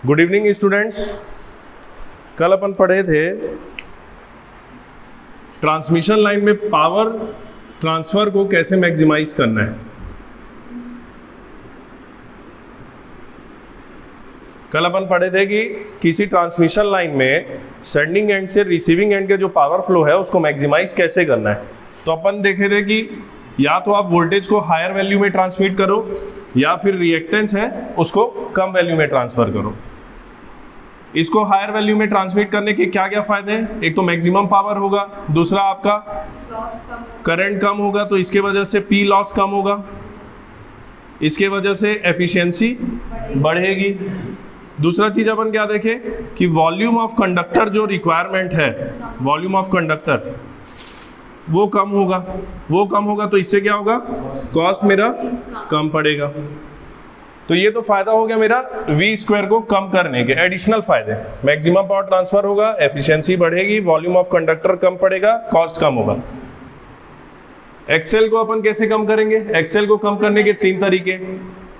Good evening students. कल अपन पढ़े थे ट्रांसमिशन लाइन में पावर ट्रांसफर को कैसे मैक्सिमाइज करना है। कल अपन पढ़े थे कि किसी ट्रांसमिशन लाइन में सेंडिंग एंड से रिसीविंग एंड के जो पावर फ्लो है उसको मैक्सिमाइज कैसे करना है। तो अपन देखे थे कि या तो आप वोल्टेज को हायर वैल्यू में ट्रांसमिट करो या फिर रिएक्टेंस है उसको कम वैल्यू में ट्रांसफर करो। इसको हायर वैल्यू में ट्रांसमिट करने के क्या क्या फायदे हैं। एक तो मैक्सिमम पावर होगा, दूसरा आपका करंट कम होगा तो इसके वजह से पी लॉस कम होगा, इसके वजह से एफिशिएंसी बढ़ेगी। दूसरा चीज अपन क्या देखें कि वॉल्यूम ऑफ कंडक्टर जो रिक्वायरमेंट है, वॉल्यूम ऑफ कंडक्टर वो कम होगा तो इससे क्या होगा, कॉस्ट मेरा कम पड़ेगा। तो ये तो फायदा हो गया मेरा वी स्क्वायर को कम करने के एडिशनल फायदे। मैक्सिमम पावर ट्रांसफर होगा, एफिशिएंसी बढ़ेगी, वॉल्यूम ऑफ कंडक्टर कम पड़ेगा, कॉस्ट कम होगा। एक्सेल को अपन कैसे कम करेंगे। एक्सेल को कम करने के तीन तरीके।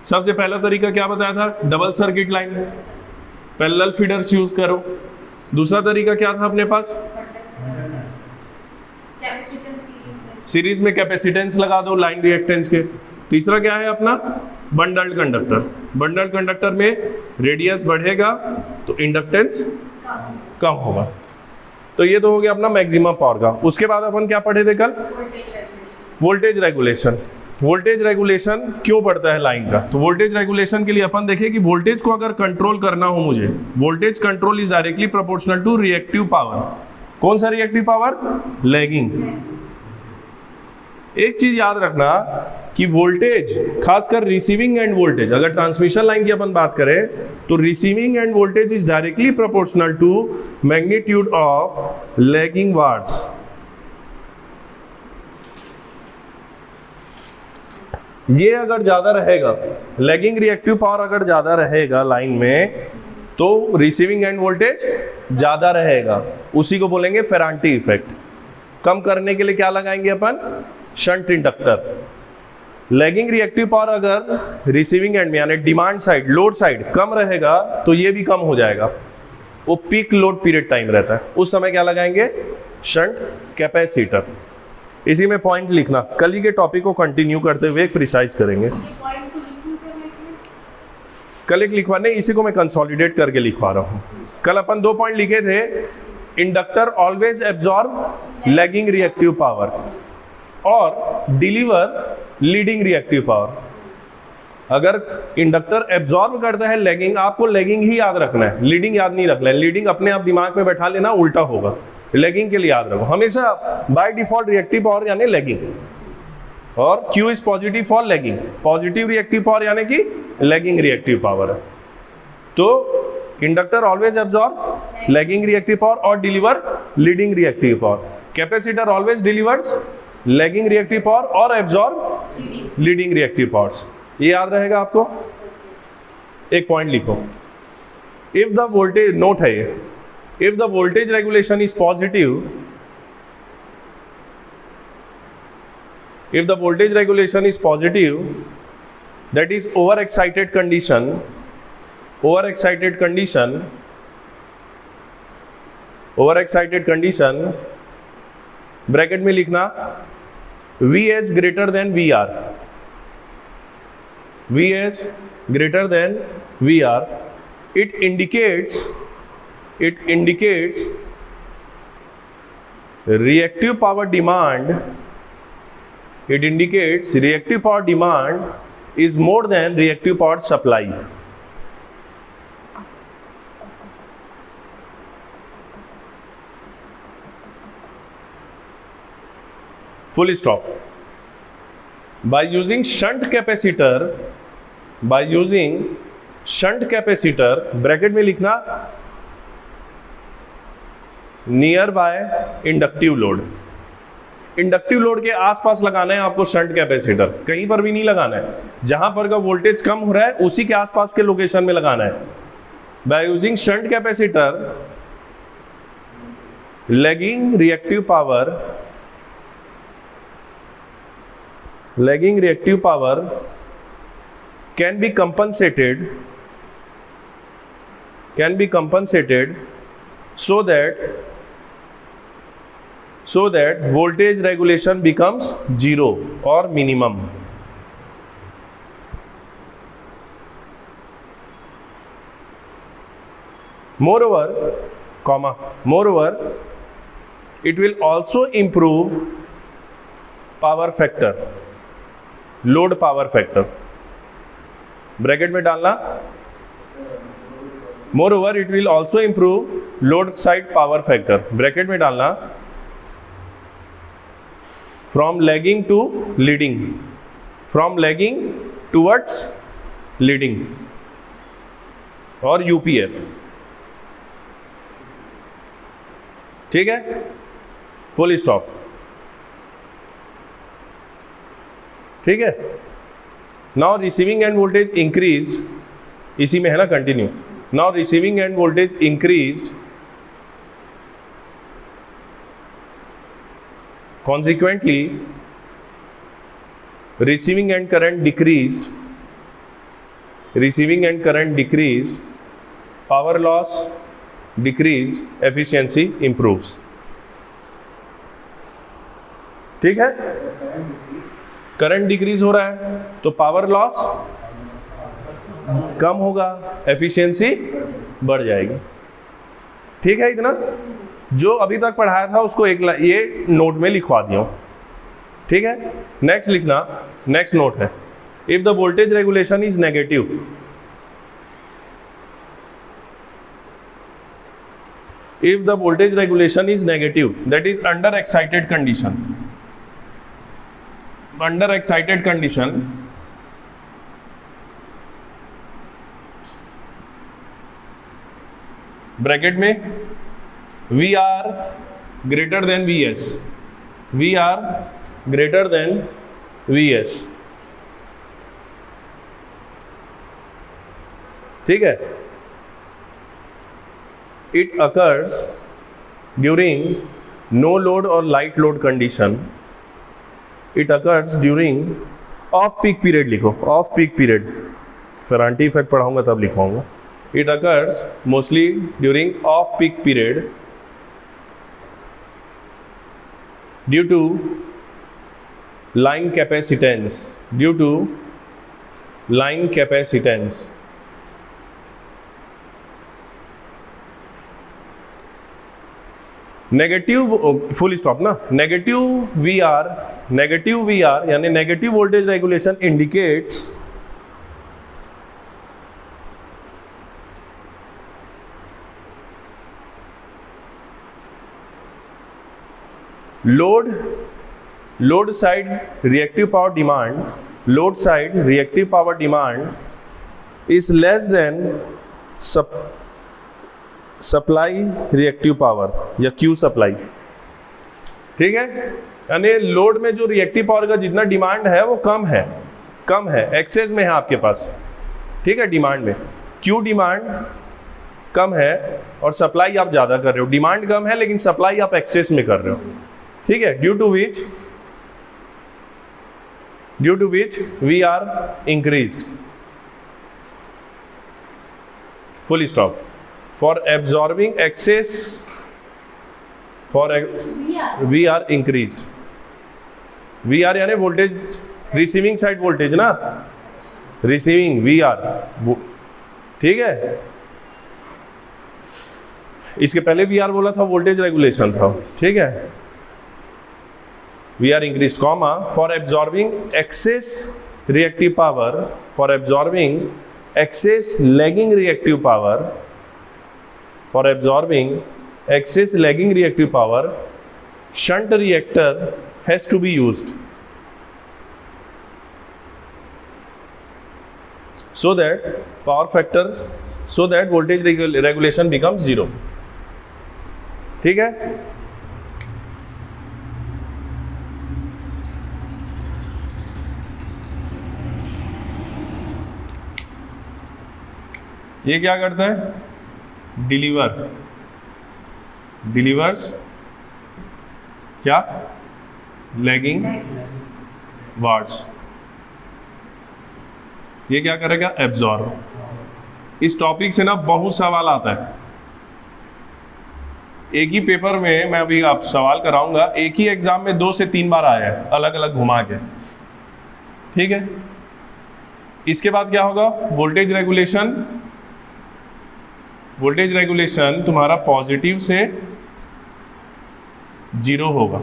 सबसे पहला तरीका क्या बताया था, double circuit line parallel feeders use करो। दूसरा तरीका क्या था अपने पास, सीरीज में कैपेसिटेंस लगा दो लाइन रिएक्टेंस के। तीसरा क्या है अपना बंडल्ड कंडक्टर। बंडल्ड कंडक्टर में रेडियस बढ़ेगा तो इंडक्टेंस कम होगा। तो ये तो हो गया अपना मैक्सिमम पावर का। उसके बाद अपन क्या पढ़े थे कल, वोल्टेज रेगुलेशन। वोल्टेज रेगुलेशन क्यों पड़ता है लाइन का। तो वोल्टेज रेगुलेशन के लिए अपन देखें कि वोल्टेज को अगर कंट्रोल करना हो मुझे, voltage control is directly proportional to reactive power. कौन सा रिएक्टिव पावर, लैगिंग। एक चीज याद रखना कि वोल्टेज, खासकर रिसीविंग एंड वोल्टेज, अगर ट्रांसमिशन लाइन की अपन बात करें तो receiving end voltage is directly proportional to magnitude of lagging watts. ये अगर ज्यादा रहेगा, लैगिंग रिएक्टिव पावर अगर ज्यादा रहेगा लाइन में तो रिसीविंग एंड वोल्टेज ज्यादा रहेगा। उसी को बोलेंगे फेरांटी इफेक्ट। कम करने के लिए क्या लगाएंगे अपन, shunt inductor. Lagging reactive power अगर रिसीविंग एंड में यानी डिमांड साइड, लोड साइड कम रहेगा तो ये भी कम हो जाएगा। वो पीक लोड पीरियड टाइम रहता है, उस समय क्या लगाएंगे, शंट कैपेसिटर। इसी में पॉइंट लिखना, कल ही के टॉपिक को कंटिन्यू करते हुए प्रिसाइज करेंगे। कल एक लिखवाने, इसी को मैं कंसोलिडेट करके लिखवा रहा हूं। कल अपन 2 पॉइंट लिखे थे, inductor always absorb lagging reactive power और डिलीवर लीडिंग रिएक्टिव पावर। अगर इंडक्टर एब्जॉर्ब करता है लैगिंग, आपको लैगिंग ही याद रखना है, लीडिंग याद नहीं रखना है। लीडिंग अपने आप दिमाग में बैठा लेना, उल्टा होगा। लैगिंग के लिए याद रखो हमेशा बाय डिफॉल्ट रिएक्टिव पावर यानी लैगिंग, और Q is positive for lagging. Positive reactive power यानी कि लैगिंग रिएक्टिव पावर है। तो inductor always absorb lagging reactive power और deliver leading reactive power. Capacitor always delivers lagging reactive power और absorb leading reactive powers. ये याद रहेगा आपको। एक पॉइंट लिखो, इफ द वोल्टेज, नोट है ये, if the voltage regulation is positive, if the voltage regulation is positive, that is overexcited condition, bracket में लिखना Vs greater than VR, Vs greater than VR, it indicates reactive power demand. It indicates reactive power demand is more than reactive power supply. Full stop. By using shunt capacitor, bracket में लिखना near by inductive load. Inductive load के आसपास लगाना है आपको shunt capacitor, कहीं पर भी नहीं लगाना है। जहां पर का वोल्टेज कम हो रहा है उसी के आसपास के लोकेशन में लगाना है। By using shunt capacitor, lagging reactive power can be compensated can be compensated so that voltage regulation becomes zero or minimum. Moreover, it will also improve power factor, load power factor. Bracket में डालना, moreover it will also improve load side power factor, bracket में डालना, from lagging to leading, from lagging towards leading, और UPF. ठीक है, full stop. ठीक है. Now receiving end voltage increased, इसी में है ना, continue. Now receiving end voltage increased, consequently receiving end current decreased, receiving and current decreased, power loss decreased, efficiency improves. ठीक है, करंट डिक्रीज हो रहा है तो पावर लॉस कम होगा, एफिशिएंसी बढ़ जाएगी. ठीक है, इतना जो अभी तक पढ़ाया था उसको ये नोट में लिखवा दिया. ठीक है, नेक्स्ट लिखना, नेक्स्ट नोट है, if the voltage regulation is negative, if the voltage regulation is negative, that is under excited condition, under excited condition bracket में VR greater than VS, VR greater than VS. ठीक है, it occurs during no load or light load condition, it occurs during off peak period. लिखो off peak period, फिर anti effect पढ़ाऊंगा तब लिखवाऊंगा. it occurs mostly during off peak period due to line capacitance, due to line capacitance. Negative, full stop ना, negative VR यानी negative voltage regulation indicates load side reactive power demand, load side reactive power demand is less than supply reactive power या Q supply. ठीक है, यानी load में जो reactive power का जितना डिमांड है वो कम है, एक्सेस में है आपके पास. ठीक है, डिमांड में क्यू डिमांड कम है और सप्लाई आप ज़्यादा कर रहे हो. डिमांड कम है लेकिन सप्लाई आप एक्सेस में कर रहे हो. ठीक है, due to which we are increased, full stop. For absorbing excess, we are increased. VR यानी वोल्टेज, रिसीविंग साइड वोल्टेज ना, रिसीविंग VR. ठीक है, इसके पहले VR बोला था, वोल्टेज रेगुलेशन था. ठीक है, we are increased, comma, for absorbing excess reactive power, for absorbing excess lagging reactive power, for absorbing excess lagging reactive power, shunt reactor has to be used so that power factor, so that voltage regulation becomes zero. ठीक है, ये क्या करता है, delivers क्या, lagging watts. ये क्या करेगा, एब्जॉर्ब. इस टॉपिक से ना बहुत सवाल आता है। एक ही पेपर में मैं अभी आप सवाल कराऊंगा, एक ही एग्जाम में 2 से 3 बार आया है, अलग अलग घुमा के। ठीक है, इसके बाद क्या होगा, वोल्टेज रेगुलेशन। वोल्टेज रेगुलेशन तुम्हारा पॉजिटिव से 0 होगा।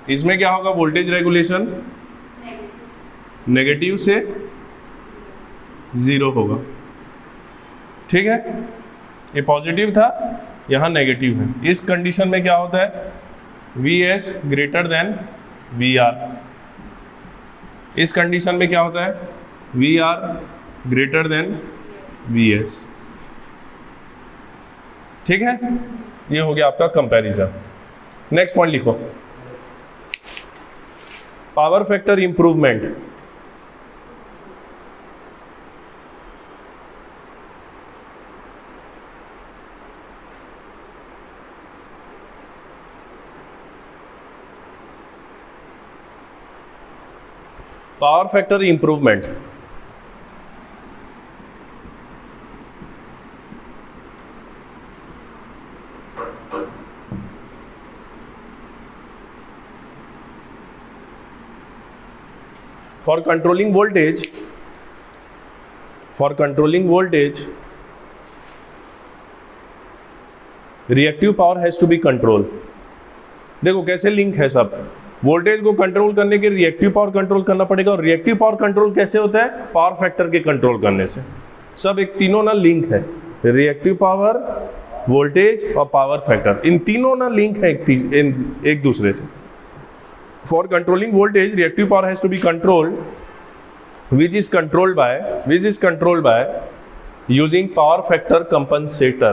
इसमें क्या होगा, वोल्टेज रेगुलेशन नेगेटिव से 0 होगा। ठीक है, ये पॉजिटिव था, यहाँ नेगेटिव है। इस कंडीशन में क्या होता है, Vs ग्रेटर देन Vr। इस कंडीशन में क्या होता है, Vr ग्रेटर देन Vs। ठीक है, ये हो गया आपका कंपैरिजन। नेक्स्ट पॉइंट लिखो, power factor improvement. Power factor improvement, for controlling voltage, reactive power has to be controlled। देखो कैसे लिंक है सब, वोल्टेज को कंट्रोल करने के रिएक्टिव पावर कंट्रोल करना पड़ेगा, और रिएक्टिव पावर कंट्रोल कैसे होता है, पावर फैक्टर के कंट्रोल करने से। सब एक तीनों ना लिंक है, रिएक्टिव पावर, वोल्टेज और पावर फैक्टर, इन तीनों ना लिंक है एक दूसरे से। For controlling voltage, reactive power has to be controlled, which is controlled by using power factor compensator,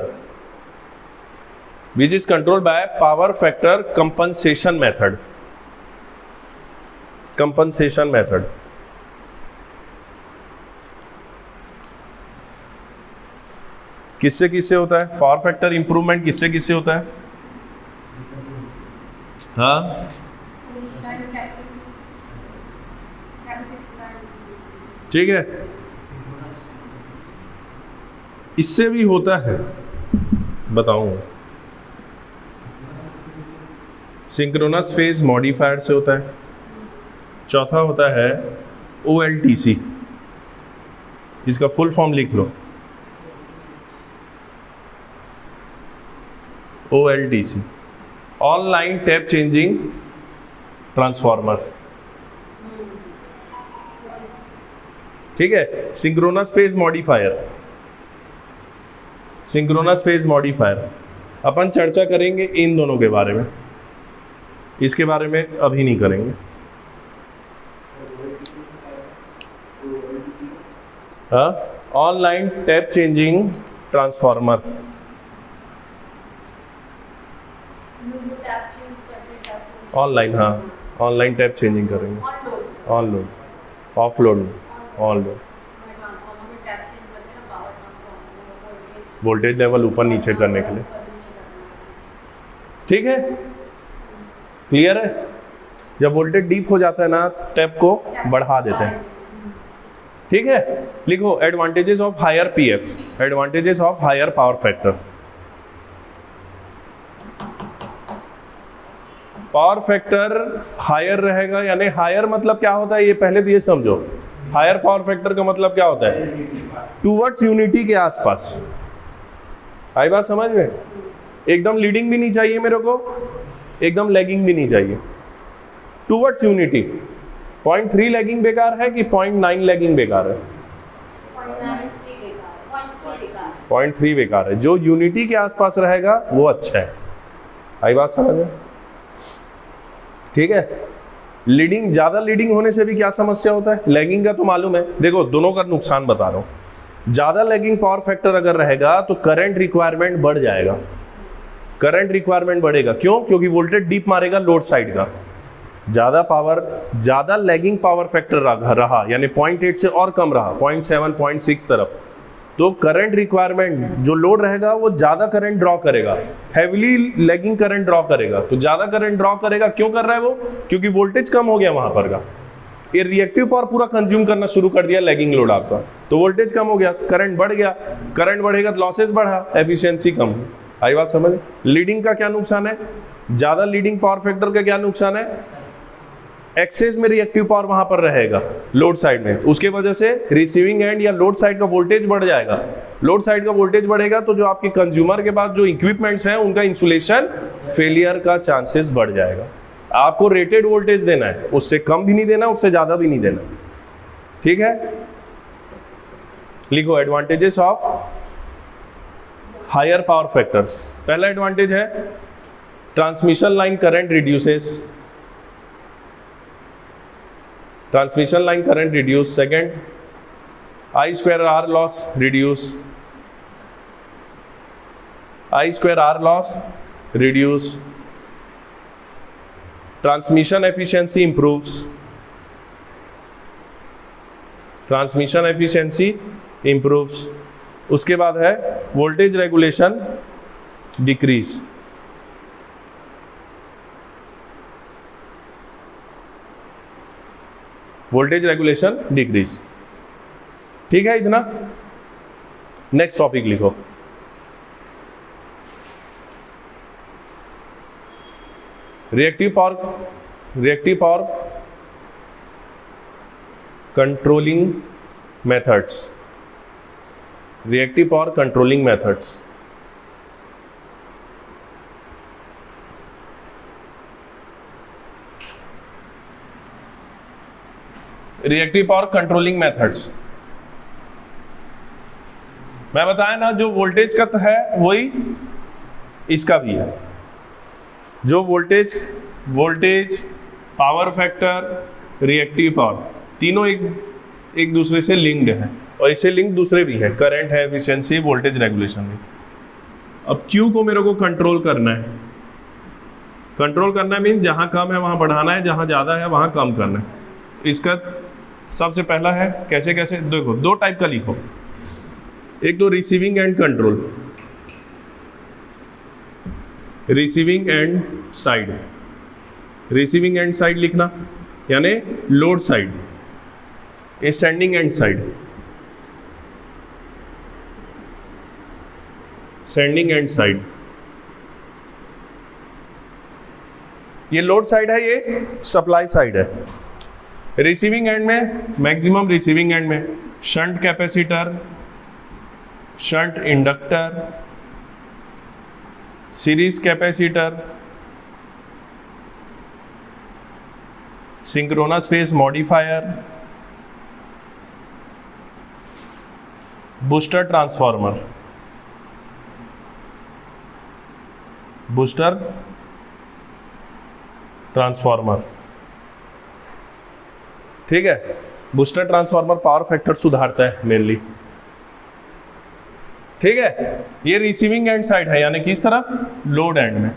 which is controlled by power factor compensation method। compensation method किससे किससे होता है, पावर फैक्टर इंप्रूवमेंट किससे किससे होता है? हाँ, ठीक है, इससे भी होता है, बताऊंगा। सिंक्रोनस फेज मॉडिफायर से होता है। चौथा होता है OLTC, इसका फुल फॉर्म लिख लो, OLTC, online tap changing transformer. ठीक है, सिंक्रोनस फेज मॉडिफायर, अपन चर्चा करेंगे इन दोनों के बारे में, इसके बारे में अभी नहीं करेंगे। हाँ, online tap changing transformer, online, हाँ ऑनलाइन टैप चेंजिंग करेंगे, on load, of load, on load, voltage level ऊपर नीचे करने के लिए। ठीक है, क्लियर है? जब वोल्टेज डीप हो जाता है ना, टैप को बढ़ा देते हैं। ठीक है, लिखो advantages of higher PF, advantages of higher power factor. Power factor higher रहेगा, यानी हायर मतलब क्या होता है, ये पहले तो ये समझो। हायर पावर फैक्टर का मतलब क्या होता है, टूवर्ड्स यूनिटी के आसपास। आई बात समझ में? एकदम लीडिंग भी नहीं चाहिए मेरे को, एकदम लैगिंग भी नहीं चाहिए, टूवर्ड्स यूनिटी। 0.3 लैगिंग बेकार है कि 0.9 लैगिंग बेकार है? 0.3 बेकार है। जो यूनिटी के आसपास रहेगा वो अच्छा है। आई बात समझ में? ठीक है, लीडिंग, ज्यादा लीडिंग होने से भी क्या समस्या होता है, लैगिंग का तो मालूम है। देखो दोनों का नुकसान बता रहा हूं। ज्यादा लैगिंग पावर फैक्टर अगर रहेगा तो करंट रिक्वायरमेंट बढ़ जाएगा, करंट रिक्वायरमेंट बढ़ेगा। क्यों? क्योंकि वोल्टेज डीप मारेगा लोड साइड का। ज्यादा पावर, ज्यादा लैगिंग पावर फैक्टर रहा, यानी 0.8 से और कम रहा, 0.7 0.6 तरफ, तो करंट रिक्वायरमेंट, जो लोड रहेगा वो ज्यादा करंट ड्रॉ करेगा, हैवीली लैगिंग करंट ड्रॉ करेगा। तो ज्यादा करंट ड्रॉ करेगा, क्यों कर रहा है वो? क्योंकि वोल्टेज कम हो गया वहां पर का। ये रिएक्टिव पावर पूरा कंज्यूम करना शुरू कर दिया लैगिंग लोड आपका, तो वोल्टेज कम हो गया, करंट बढ़ गया, करंट बढ़ेगा तो लॉसेस बढ़ा, एफिशिएंसी कम हुई। आई बात समझ? लीडिंग का क्या नुकसान है? ज्यादा लीडिंग पावर फैक्टर का क्या नुकसान है? एक्सेस में रिएक्टिव पावर वहां पर रहेगा लोड साइड में, उसके वजह से रिसीविंग एंड या लोड साइड का वोल्टेज बढ़ जाएगा। लोड साइड का वोल्टेज बढ़ेगा तो जो आपके कंज्यूमर के पास जो इक्विपमेंट्स हैं उनका इंसुलेशन फेलियर का चांसेस बढ़ जाएगा। आपको रेटेड वोल्टेज देना है, उससे कम भी नहीं देना, उससे ज्यादा भी नहीं देना। ठीक है, लिखो advantages of higher power factor. पहला एडवांटेज है transmission line current reduces, transmission line current reduce. Second, I square R loss reduce, I square R loss reduce, transmission efficiency improves, transmission efficiency improves। उसके बाद है voltage regulation decrease, voltage regulation decrease. ठीक है इतना। Next topic लिखो, reactive power controlling methods, reactive power controlling methods. Reactive power controlling methods मैं बताया ना, जो वोल्टेज का तो है वही इसका भी है। जो voltage power factor reactive power तीनों एक दूसरे से लिंक्ड है, और इससे लिंक दूसरे भी है, करंट है, एफिशिएंसी, वोल्टेज रेगुलेशन भी। अब Q को मेरे को कंट्रोल करना है, कंट्रोल करना मीन जहां कम है वहां बढ़ाना है, जहां ज्यादा है वहां कम करना है। इसका सबसे पहला है कैसे देखो, दो टाइप का लिखो। एक तो receiving and control, receiving end side, receiving end side लिखना यानी लोड साइड, ये sending end side, sending end side. ये लोड साइड है, ये सप्लाई साइड है। रिसीविंग एंड में, मैक्सिमम रिसीविंग एंड में shunt capacitor, shunt inductor, series capacitor, synchronous phase modifier, booster transformer, booster transformer. ठीक है, बूस्टर ट्रांसफार्मर पावर फैक्टर सुधारता है मेनली। ठीक है, ये रिसीविंग एंड साइड है, यानी किस तरफ, लोड एंड में।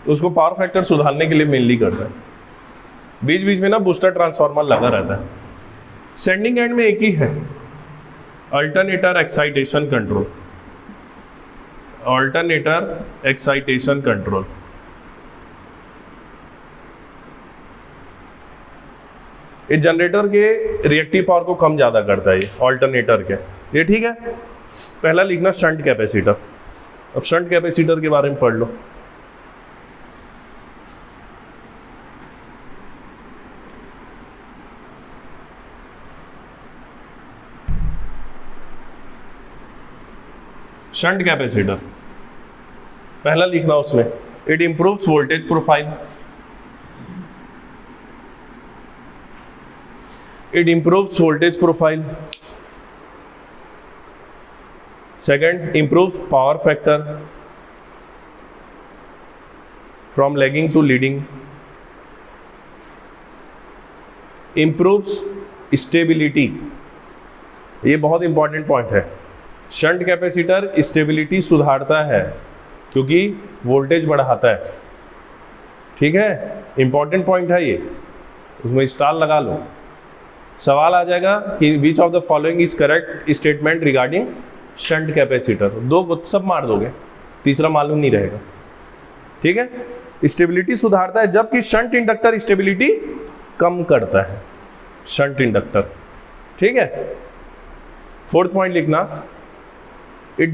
उसको पावर फैक्टर सुधारने के लिए मेनली करता है। बीच बीच में ना बूस्टर ट्रांसफार्मर लगा रहता है। सेंडिंग एंड में एक ही है, alternator excitation control, alternator excitation control. इस जनरेटर के रिएक्टिव पावर को कम ज्यादा करता है ये ऑल्टरनेटर के, ये ठीक है। पहला लिखना शंट कैपेसिटर। अब शंट कैपेसिटर के बारे में पढ़ लो। शंट कैपेसिटर पहला लिखना उसमें, it improves voltage profile, it improves voltage profile. Second, improves power factor from lagging to leading. Improves stability, ये बहुत इंपॉर्टेंट पॉइंट है। शंट कैपेसिटर स्टेबिलिटी सुधारता है क्योंकि वोल्टेज बढ़ाता है। ठीक है, इंपॉर्टेंट पॉइंट है ये, उसमें स्टार लगा लो। सवाल आ जाएगा कि which of the following is correct statement regarding shunt capacitor, दो सब मार दोगे। तीसरा मालूम नहीं रहेगा। ठीक है, स्टेबिलिटी सुधारता है, जबकि शंट इंडक्टर स्टेबिलिटी कम करता है, शंट इंडक्टर। ठीक है, फोर्थ पॉइंट लिखना, it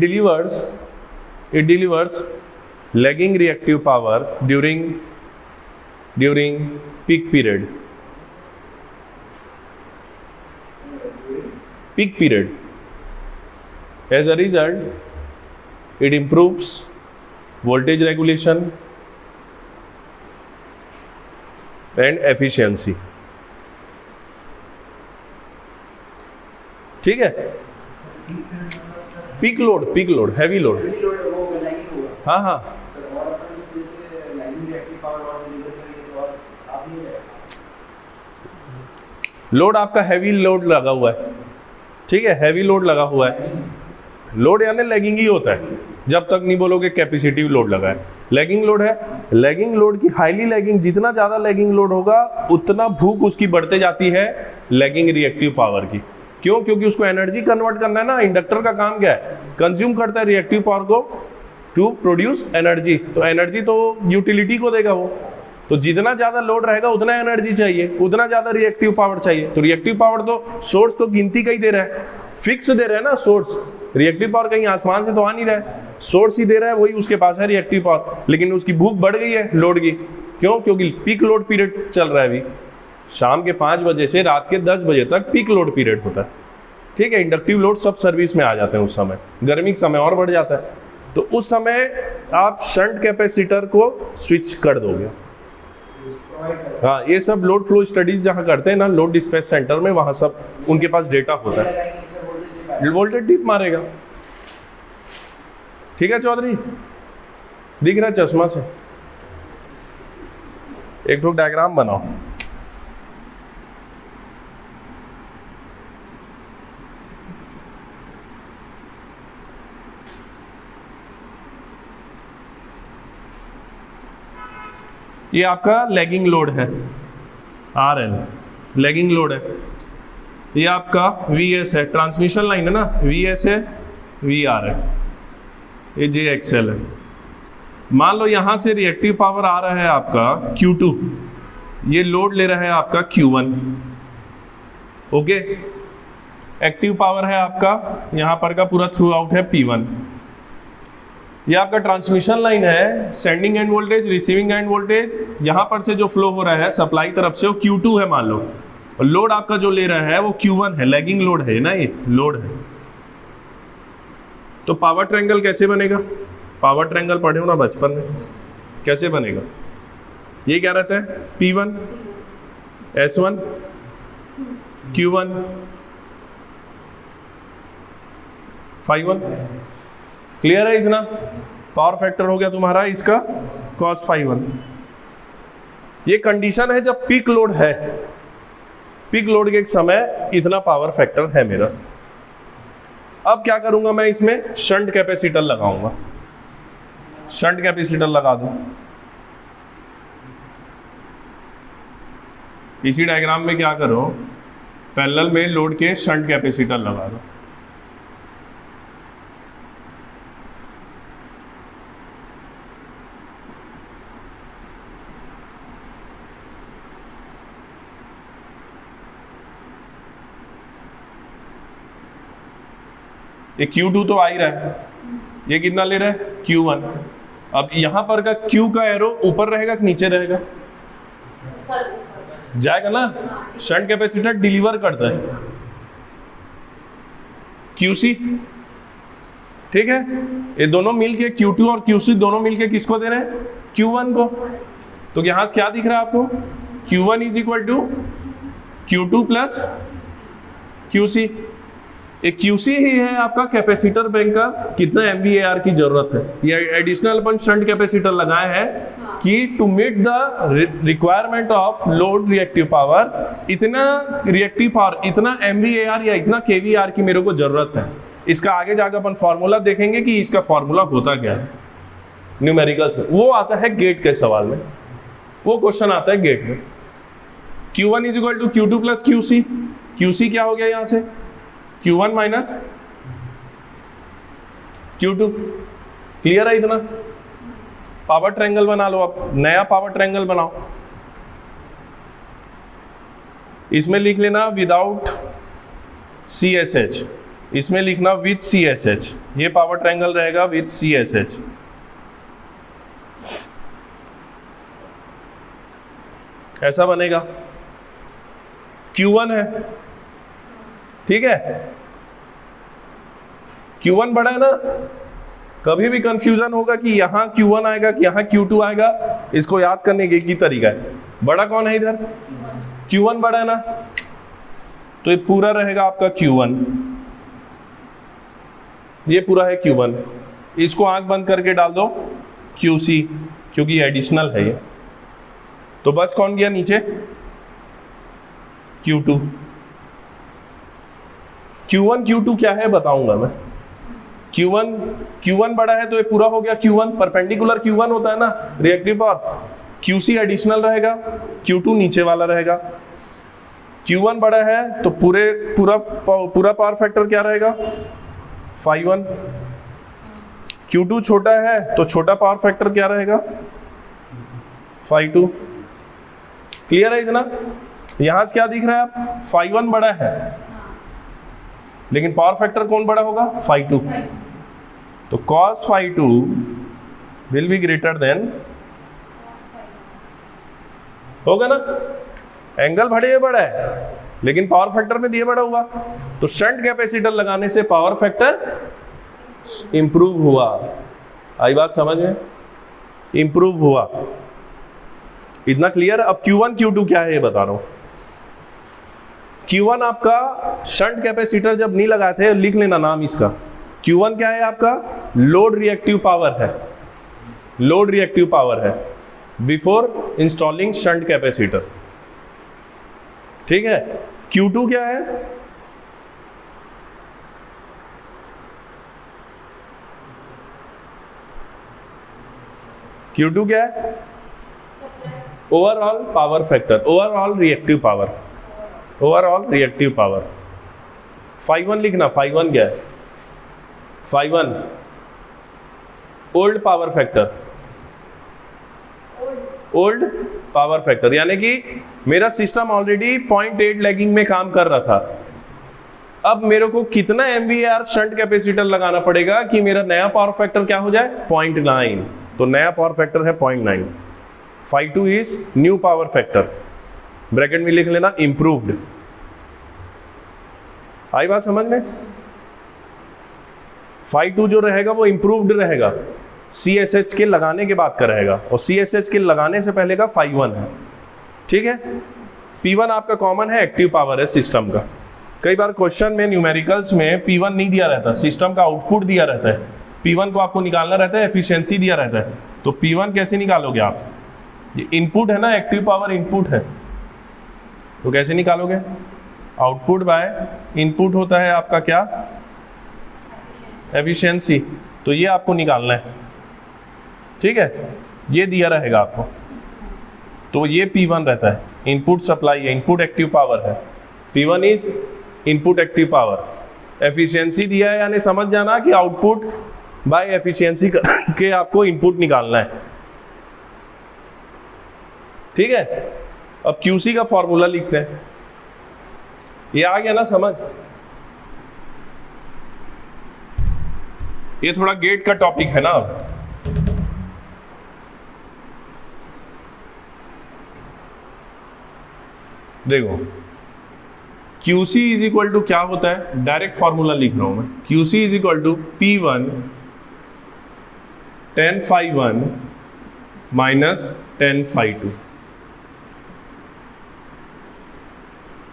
delivers lagging reactive power during peak period. As a result, it improves voltage regulation and efficiency. ठीक है, पीक लोड, हैवी लोड। हाँ हाँ, लोड आपका हैवी लोड लगा हुआ है। ठीक है, हैवी लोड लगा हुआ है। लोड यानी लैगिंग ही होता है, जब तक नहीं बोलोगे कैपेसिटिव लोड लगा है। लैगिंग लोड है, लैगिंग लोड की हाईली लैगिंग, जितना ज़्यादा लैगिंग लोड होगा उतना भूख उसकी बढ़ते जाती है लैगिंग रिएक्टिव पावर की। क्यों? क्योंकि उसको एनर्जी कन्वर्ट करना है ना। इंडक्टर का काम क्या है? कंज्यूम करता है रिएक्टिव पावर को टू प्रोड्यूस एनर्जी। तो एनर्जी तो यूटिलिटी को देगा वो, तो जितना ज़्यादा लोड रहेगा उतना एनर्जी चाहिए, उतना ज़्यादा रिएक्टिव पावर चाहिए। तो रिएक्टिव पावर तो सोर्स तो गिनती का ही दे रहा है, फिक्स दे रहा है ना सोर्स। रिएक्टिव पावर कहीं आसमान से तो आ नहीं रहा है, सोर्स ही दे रहा है, वही उसके पास है रिएक्टिव पावर। लेकिन उसकी भूख बढ़ गई है लोड की। क्यों? क्योंकि पीक लोड पीरियड चल रहा है अभी, शाम के 5 बजे से रात के 10 बजे तक पीक लोड पीरियड होता है। ठीक है, इंडक्टिव लोड सब सर्विस में आ जाते हैं उस समय, गर्मी के समय और बढ़ जाता है। तो उस समय आप शंट कैपेसिटर को स्विच कर दोगे। हाँ, ये सब लोड फ्लो स्टडीज जहाँ करते हैं ना लोड डिस्पैच सेंटर में, वहाँ सब उनके पास डेटा होता है। वोल्टेज डिप मारेगा। ठीक है चौधरी, दिख रहा है चश्मा से? एक तो डायग्राम बनाओ। ये आपका लैगिंग लोड है, RL लैगिंग लोड है। ये आपका VS है, ट्रांसमिशन लाइन है ना, VS है, VR है, ये JXL है। मान लो यहाँ से रिएक्टिव पावर आ रहा है आपका Q2, ये लोड ले रहा है आपका Q1। ओके, एक्टिव पावर है आपका यहाँ पर का पूरा थ्रू आउट है P1। ये आपका ट्रांसमिशन लाइन है, sending end voltage, receiving end voltage. यहाँ पर से जो फ्लो हो रहा है सप्लाई तरफ से वो Q2 है मान लो, और लोड आपका जो ले रहा है वो Q1 है, लैगिंग लोड है ना, ये लोड है। तो पावर ट्रायंगल कैसे बनेगा? पावर ट्रायंगल पढ़े हो ना बचपन में, कैसे बनेगा? ये क्या रहता है? P1 S1 Q1 Φ1। क्लियर है इतना? पावर फैक्टर हो गया तुम्हारा इसका cos Φ1। ये कंडीशन है जब पीक लोड है, पीक लोड के समय इतना पावर फैक्टर है मेरा। अब क्या करूंगा मैं, इसमें शंट कैपेसिटर लगाऊंगा। शंट कैपेसिटर लगा दूं, इसी डायग्राम में क्या करो, पैरेलल में लोड के शंट कैपेसिटर लगा दो। ये Q2 तो आ ही रहा है, ये कितना ले रहा है? Q1। अब यहाँ पर का Q का एरो ऊपर रहेगा कि नीचे रहेगा? जाएगा ना, शंट कैपेसिटर डिलीवर करता है QC। ठीक है, ये दोनों मिलके Q2 और QC दोनों मिलके किसको दे रहे हैं? Q1 को। तो यहां से क्या दिख रहा है आपको? Q1 is equal to Q2 plus QC। एक QC ही है आपका कैपेसिटर बैंक का कितना MVAR की जरूरत है। ये एडिशनल अपन शंट कैपेसिटर लगाए हैं कि to meet the requirement of load reactive power, इतना रिएक्टिव पावर, इतना MVAR या इतना KVAR की मेरे को जरूरत है। इसका आगे जाकर अपन फॉर्मूला देखेंगे कि इसका फॉर्मूला होता क्या है न्यूमेरिकल्स में। वो आता है गेट के सवाल में, वो क्वेश्चन आता है गेट में। Q1 is equal to Q2 plus QC। QC क्या हो गया यहां से? Q1 minus Q2। क्लियर है इतना? पावर ट्रायंगल बना लो, आप नया पावर ट्रायंगल बनाओ। इसमें लिख लेना विदाउट CSH, इसमें लिखना विथ CSH। ये पावर ट्रायंगल रहेगा विथ CSH। ऐसा बनेगा। Q1 है, ठीक है? Q1 बड़ा है ना, कभी भी कंफ्यूजन होगा कि यहां Q1 आएगा कि यहां Q2 आएगा, इसको याद करने के की तरीका है। बड़ा कौन है इधर? Q1 बड़ा है ना, तो ये पूरा रहेगा आपका Q1, ये पूरा है Q1। इसको आंख बंद करके डाल दो QC, क्योंकि एडिशनल है ये। तो बस कौन गया नीचे? Q2। Q1 Q2 क्या है बताऊंगा मैं। Q1 बड़ा है तो ये पूरा हो गया Q1, परपेंडिकुलर Q1 होता है ना रिएक्टिव पावर। QC एडिशनल रहेगा, Q2 नीचे वाला रहेगा। Q1 बड़ा है तो पूरा पावर फैक्टर क्या रहेगा? phi1। Q2 छोटा है तो छोटा पावर फैक्टर क्या रहेगा? phi2। क्लियर है इतना? यहां से क्या दिख रहा है आप? phi1 बड़ा है, लेकिन पावर फैक्टर कौन बड़ा होगा? phi2। तो cos phi2 will be greater than, होगा ना? एंगल बड़े बड़ा है, लेकिन पावर फैक्टर में दिए बड़ा हुआ। तो शंट कैपेसिटर लगाने से पावर फैक्टर इंप्रूव हुआ। आई बात समझ में? इंप्रूव हुआ। इतना क्लियर? अब Q1 Q2 क्या है ये बता रहा हूं। Q1 आपका शंट कैपेसिटर जब नहीं लगाए थे, लिख लेना नाम इसका। Q1 क्या है आपका? लोड रिएक्टिव पावर है, लोड रिएक्टिव पावर है बिफोर इंस्टॉलिंग शंट कैपेसिटर, ठीक है? Q2 क्या है? Q2 क्या है? Overall power factor, overall reactive power, overall reactive power. phi1 लिखना। phi1 क्या है? phi1 old power factor, old power factor, यानी कि मेरा सिस्टम ऑलरेडी 0.8 लैगिंग में काम कर रहा था। अब मेरे को कितना MVAR शंट कैपेसिटर लगाना पड़ेगा कि मेरा नया पावर फैक्टर क्या हो जाए? 0.9। तो नया पावर फैक्टर है 0.9। phi2 is new power factor, bracket में लिख लेना इंप्रूव्ड। आई बात समझ में? phi2 जो रहेगा वो इंप्रूव्ड रहेगा, CSH के लगाने के बाद का रहेगा, और CSH के लगाने से पहले का phi1 है, ठीक है? P1 आपका कॉमन है, एक्टिव पावर है सिस्टम का। कई बार क्वेश्चन में न्यूमेरिकल्स में P1 नहीं दिया रहता, सिस्टम का आउटपुट दिया रहता है। P1 को आपको निकालना रहता है, एफिशिएंसी दिया रहता है। तो P1 कैसे निकालोगे आप? ये इनपुट है ना, एक्टिव पावर इनपुट है, तो कैसे निकालोगे? आउटपुट बाय इनपुट होता है आपका क्या? एफिशिएंसी। तो ये आपको निकालना है, ठीक है? ये दिया रहेगा आपको, तो ये P1 रहता है, इनपुट सप्लाई है, इनपुट एक्टिव पावर है। P1 is input active power. Efficiency दिया है, यानी समझ जाना कि आउटपुट बाय एफिशिएंसी के आपको इनपुट निकालना है, ठीक है? अब QC का फॉर्मूला लिखते हैं। ये आ गया ना समझ? ये थोड़ा गेट का टॉपिक है ना। देखो QC इज इक्वल टू क्या होता है? डायरेक्ट फॉर्मूला लिख रहा हूं मैं। QC is equal to P1 10 phi1 minus 10 phi2,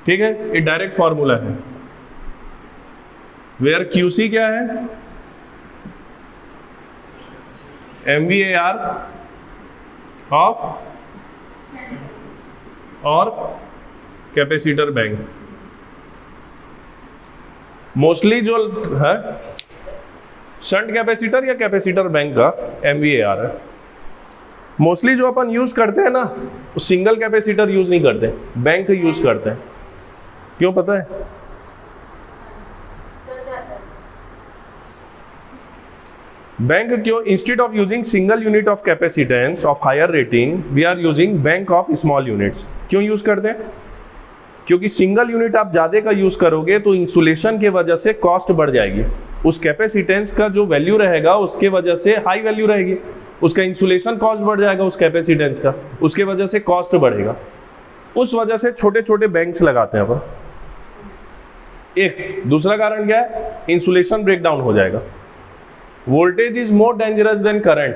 ठीक है? ये डायरेक्ट फॉर्मूला है। वेयर QC क्या है? MVAR ऑफ और कैपेसिटर बैंक। मोस्टली जो है शंट कैपेसिटर या कैपेसिटर बैंक का MVAR है। मोस्टली जो अपन यूज करते हैं ना, वो सिंगल कैपेसिटर यूज नहीं करते, बैंक यूज करते हैं। क्यों पता है? बैंक क्यों, instead of using single unit of capacitance of higher rating we are using bank of small units. क्यों यूज करते हैं? क्योंकि सिंगल यूनिट आप ज़्यादा का यूज करोगे तो इंसुलेशन के वजह से कॉस्ट बढ़ जाएगी, उस कैपेसिटेंस का जो वैल्यू रहेगा उसके वजह से हाई वैल्यू रहेगी, उसका इंसुलेशन कॉस्ट बढ़ जाएगा उस कैपेसिटेंस का, उसके वजह से कॉस्ट बढ़ेगा। उस वजह से छोटे छोटे बैंक्स लगाते हैं अपन। एक दूसरा कारण क्या है, इंसुलेशन ब्रेकडाउन हो जाएगा। Voltage is more dangerous than current,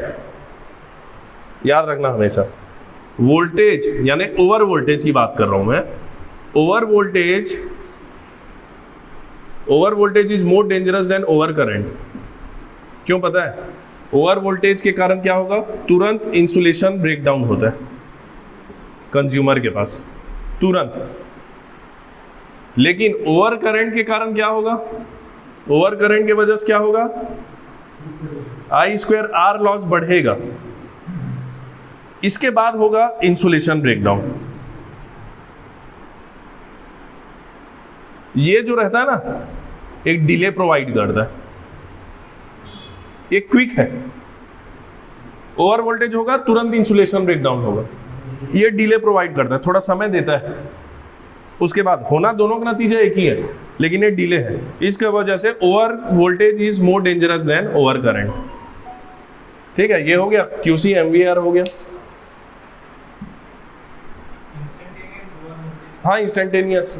याद रखना हमेशा। वोल्टेज यानी ओवर वोल्टेज की बात कर रहा हूं मैं। Over voltage is more dangerous than over current. क्यों पता है? ओवर वोल्टेज के कारण क्या होगा, तुरंत इंसुलेशन ब्रेकडाउन होता है कंज्यूमर के पास तुरंत। लेकिन ओवर करंट के कारण क्या होगा, ओवर करंट की वजह से क्या होगा, I²R लॉस बढ़ेगा, इसके बाद होगा इंसुलेशन ब्रेकडाउन। ये जो रहता है ना, एक डिले प्रोवाइड करता है, एक क्विक है। ओवर वोल्टेज होगा तुरंत इंसुलेशन ब्रेकडाउन होगा, ये डिले प्रोवाइड करता है, थोड़ा समय देता है, उसके बाद होना दोनों का नतीजा एक ही है, लेकिन ये डिले है। इसके वजह से over voltage is more dangerous than over current. ठीक है, ये हो गया QC MVAR हो गया। हाँ, इंस्टेंटेनियस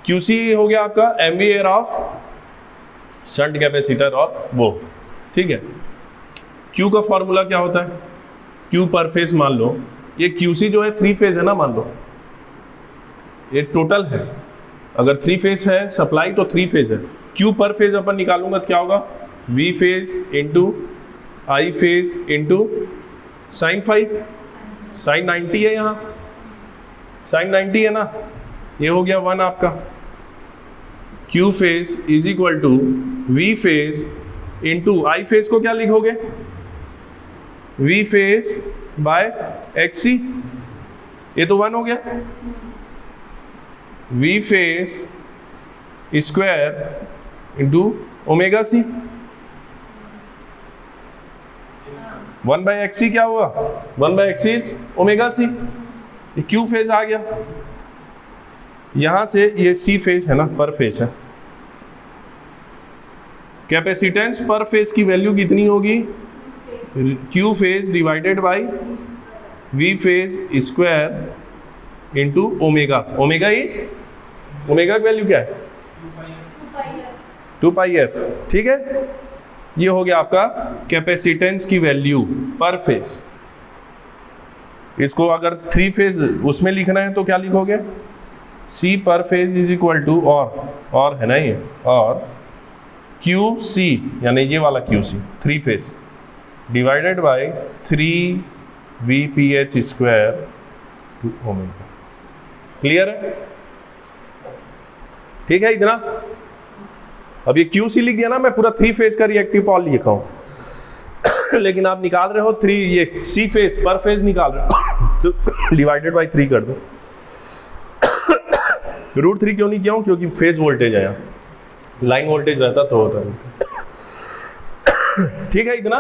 QC हो गया आपका MVAR ऑफ शंट कैपेसिटर और वो। ठीक है, Q का फॉर्मूला क्या होता है, Q पर फेज मान लो, ये QC जो है 3 फेज है ना, मान लो ये टोटल है, अगर 3 फेज है सप्लाई तो 3 फेज है। Q पर फेज अपन निकालूंगा तो क्या होगा, V phase into I phase into sine 5, sine 90 है, यहाँ साइन 90 है ना, ये हो गया 1 आपका। Q phase is equal to V phase into I phase को क्या लिखोगे, V फेज बाय XC, ये तो 1 हो गया। V phase square into omega C, 1/XC क्या हुआ, 1/XC इज ओमेगा C। ये Q फेज आ गया, यहां से ये C फेज है ना, पर फेज है। कैपेसिटेंस पर फेज की वैल्यू कितनी होगी, Q phase divided by V phase square into omega. Omega की वैल्यू क्या है, 2πf। ठीक है, ये हो गया आपका कैपेसिटेंस की वैल्यू पर फेज। इसको अगर 3 फेज उसमें लिखना है तो क्या लिखोगे, C पर फेज इज इक्वल टू और है ना ये, और QC यानी ये वाला QC 3 phase divided by 3VPH square to omega. Clear है? ठीक है इतना। अब ये QC लिख दिया ना, मैं पूरा 3 फेज का रिएक्टिव पावर लिखा हूं लेकिन आप निकाल रहे हो 3, ये C फेज पर फेज निकाल रहे हो तो डिवाइडेड बाय 3 कर दो। √3 क्यों नहीं किया हूं, क्योंकि फेज वोल्टेज आया, लाइन वोल्टेज रहता तो होता है। ठीक है इतना,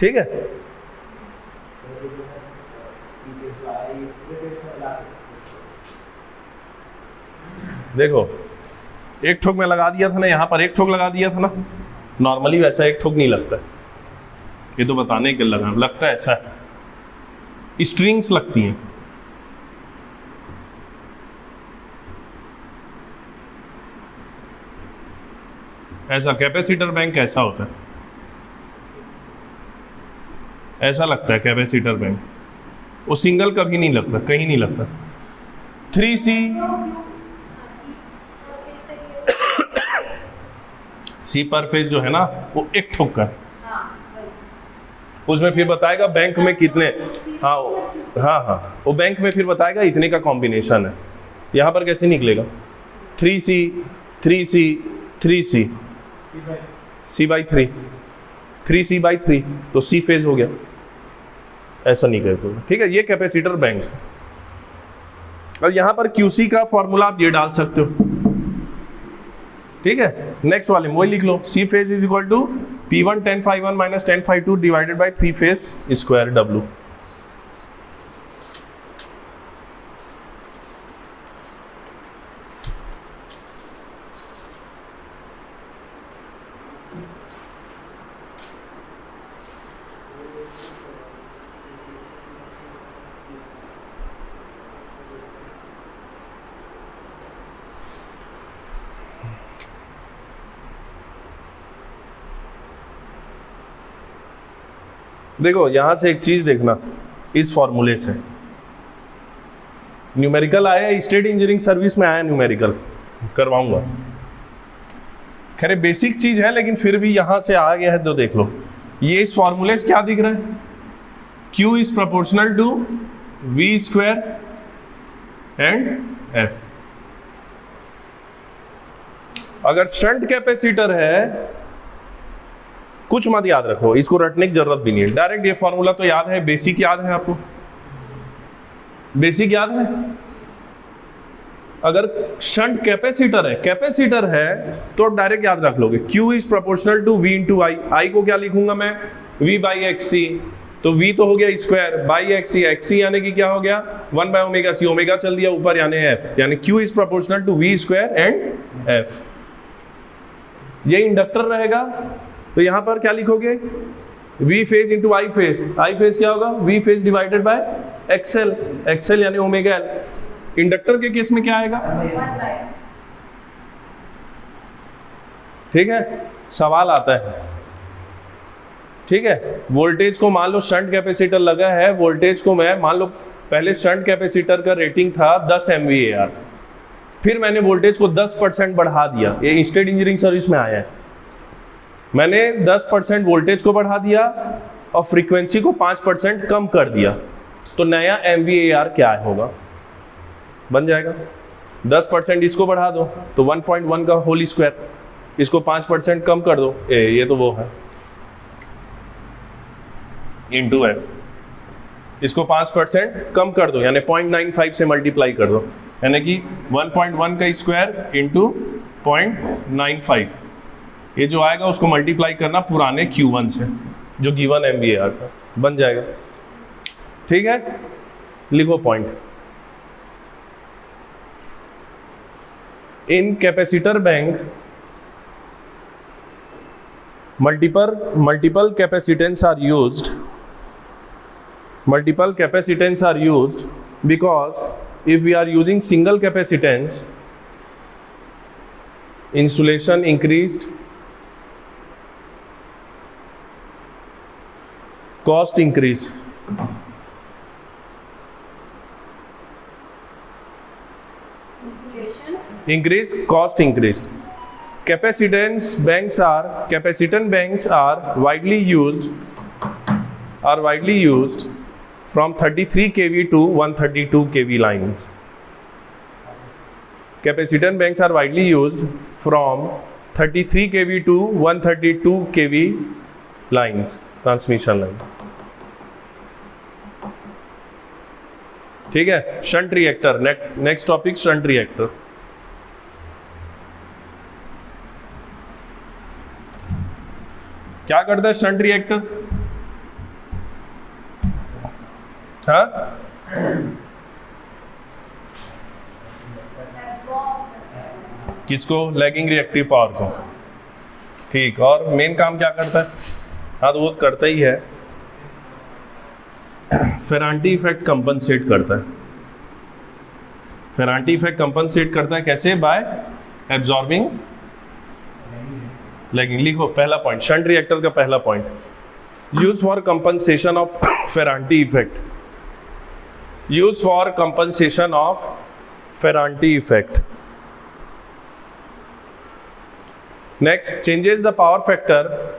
ठीक है। देखो एक ठोक में लगा दिया था ना, यहां पर एक ठोक लगा दिया था ना, नॉर्मली वैसा एक ठोक नहीं लगता, ये तो बताने के लगता है ऐसा है, स्ट्रिंग्स लगती हैं। ऐसा कैपेसिटर बैंक ऐसा होता है, ऐसा लगता है कैपेसिटर बैंक, वो सिंगल कभी नहीं लगता, कहीं नहीं लगता। 3C C पर फेज जो है ना वो एक ठोक का है, उसमें फिर बताएगा बैंक में कितने, हाँ वो बैंक में फिर बताएगा इतने का कॉम्बिनेशन है। यहाँ पर कैसे निकलेगा, 3C 3C 3C C/3 3C/3 तो C फेज हो गया, ऐसा नहीं कहते हो। ठीक है, ये कैपेसिटर बैंक। और यहां पर QC का फॉर्मूला आप ये डाल सकते हो, ठीक है, नेक्स्ट वाले में वही लिख लो, C phase is equal to P1 10 phi 1 minus 10 phi 2 divided by 3 phase square W। देखो यहां से एक चीज देखना, इस फॉर्मूले से न्यूमेरिकल आया, स्टेट इंजीनियरिंग सर्विस में आया न्यूमेरिकल, करवाऊंगा। खैर बेसिक चीज है लेकिन फिर भी यहां से आ गया है तो देख लो, ये इस फॉर्मूले से क्या दिख रहा है, Q is proportional to V square and F। अगर शंट कैपेसिटर है, कुछ मत याद रखो, इसको रटने की जरूरत भी नहीं है, डायरेक्ट ये फॉर्मूला तो याद है, बेसिक याद है आपको, बेसिक याद है। अगर शंट कैपेसिटर है तो डायरेक्ट याद रख लोगे, Q is proportional to V into I. I को क्या लिखूंगा मैं, V बाई एक्स सी, तो V तो हो गया स्क्वायर बाई एक्स सी यानी कि क्या हो गया 1 बाई ओमेगा सी, ओमेगा चल दिया ऊपर यानी F, यानी Q is proportional to V square and F। ये इंडक्टर रहेगा तो यहां पर क्या लिखोगे, V phase into I phase क्या होगा, V phase divided by XL यानी ओमेगा एल। इंडक्टर के केस में क्या आएगा, ठीक है, सवाल आता है, ठीक है। वोल्टेज को मान लो शंट कैपेसिटर लगा है, वोल्टेज को मैं मान लो पहले शंट कैपेसिटर का रेटिंग था 10 MVAR, फिर मैंने वोल्टेज को 10% बढ़ा दिया, ये स्टेट इंजीनियरिंग सर्विस में आया है, मैंने 10% वोल्टेज को बढ़ा दिया और फ्रीक्वेंसी को 5% कम कर दिया, तो नया MVAR क्या होगा, बन जाएगा 10% इसको बढ़ा दो तो 1.1 का होल स्क्वायर, इसको 5% कम कर दो, ये तो वो है इंटू F, इसको 5% कम कर दो यानी 0.95 से मल्टीप्लाई कर दो, यानी कि 1.1 का स्क्वायर इंटू 0.95, ये जो आएगा उसको मल्टीप्लाई करना पुराने Q1 से जो गिवन MVAR था, बन जाएगा, ठीक है। लिखो point, in capacitor bank multiple capacitance are used because if we are using single capacitance, insulation increased, cost increase, increased cost increased. Capacitance banks are widely used from 33 kV to 132 kV lines. Capacitance banks are widely used from 33 kV to 132 kV lines, transmission line. ठीक है, shunt reactor, next topic shunt reactor. क्या करता है shunt reactor, हाँ, किसको, lagging reactive power को, ठीक। और मेन काम क्या करता है, हाँ तो वो करता ही है, फेरांटी इफेक्ट कंपनसेट करता है। फेरांटी इफेक्ट कंपनसेट करता है कैसे, बाय एब्जॉर्बिंग लैगिंग। लिखो पहला पॉइंट, शंट रिएक्टर का पहला point, use for compensation of Ferranti effect, use for compensation of Ferranti effect. Next, changes the power factor.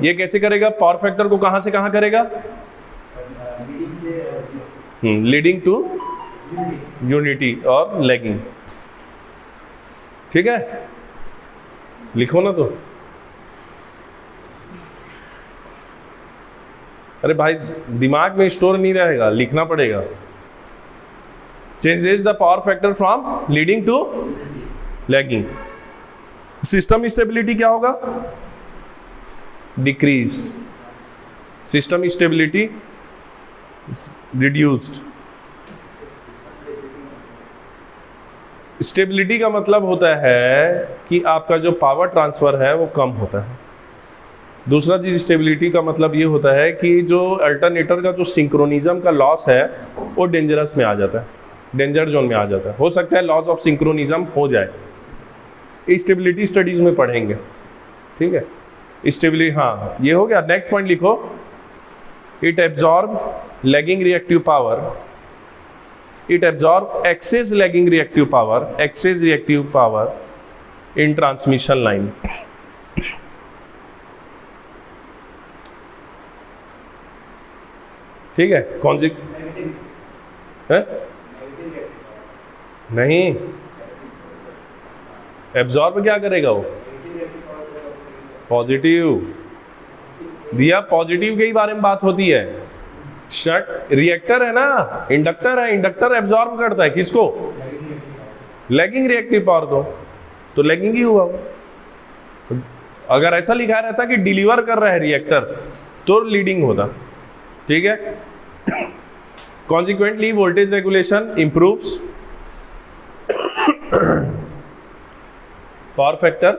ये कैसे करेगा, पावर फैक्टर को कहां से कहां करेगा, लीडिंग टू यूनिटी और लैगिंग, ठीक है। लिखो ना तो, अरे भाई दिमाग में स्टोर नहीं रहेगा, लिखना पड़ेगा। Changes the power factor from leading to lagging, system stability क्या होगा? Decrease. System stability reduced. Stability का मतलब होता है कि आपका जो पावर ट्रांसफर है वो कम होता है। दूसरा चीज स्टेबिलिटी का मतलब ये होता है कि जो अल्टरनेटर का जो सिंक्रोनिज्म का लॉस है वो डेंजरस में आ जाता है, डेंजर जोन में आ जाता है। हो सकता है लॉस ऑफ सिंक्रोनिज्म हो जाए। स्टेबिलिटी स्टडीज में पढ़ेंगे, ठीक है। स्टेबिलिटी, हाँ ये हो गया। नेक्स्ट पॉइंट लिखो, it absorb lagging reactive power, it absorb excess lagging reactive power, excess reactive power in transmission line. ठीक है, कौन सी है? नहीं, एब्जॉर्ब क्या करेगा वो? पॉजिटिव दिया, पॉजिटिव के ही बारे में बात होती है। शट रिएक्टर है ना, इंडक्टर है, इंडक्टर एब्जॉर्ब करता है किसको? लैगिंग रिएक्टिव पावर को, तो लैगिंग ही हुआ वो। अगर ऐसा लिखा रहता कि डिलीवर कर रहा है रिएक्टर तो लीडिंग होता, ठीक है। Consequently voltage regulation improves power factor,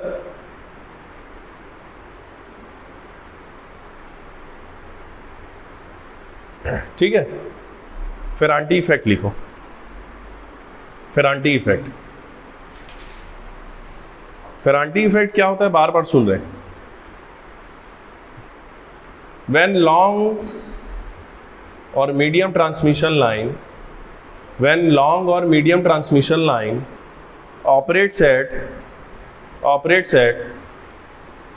ठीक है। फेरांटी इफेक्ट लिखो, फेरांटी इफेक्ट। फेरांटी इफेक्ट क्या होता है? बार बार सुन रहे हैं। When long or medium transmission line, when long or medium transmission line operates at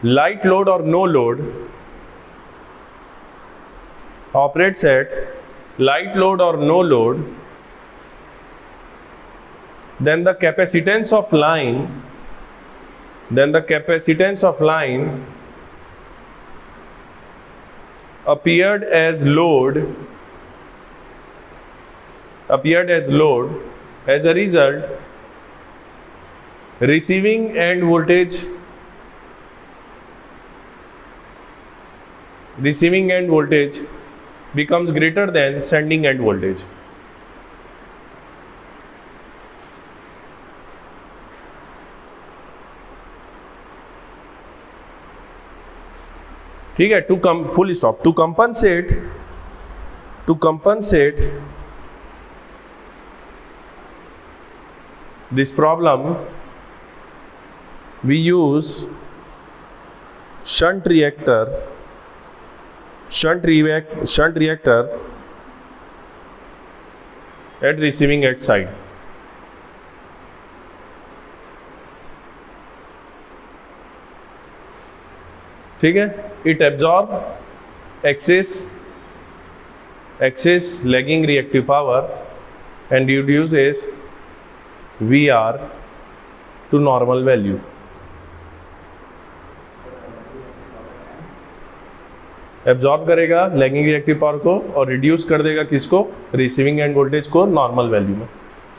light load or no load, operates at light load or no load, then the capacitance of line appeared as load. As a result, receiving end voltage becomes greater than sending end voltage. ठीक है, full stop. To compensate this problem, we use shunt reactor at receiving end side. ठीक है, it absorb excess lagging reactive power and reduces VR to normal value. Absorb करेगा lagging reactive power को और reduce कर देगा किसको? Receiving end voltage को normal value में।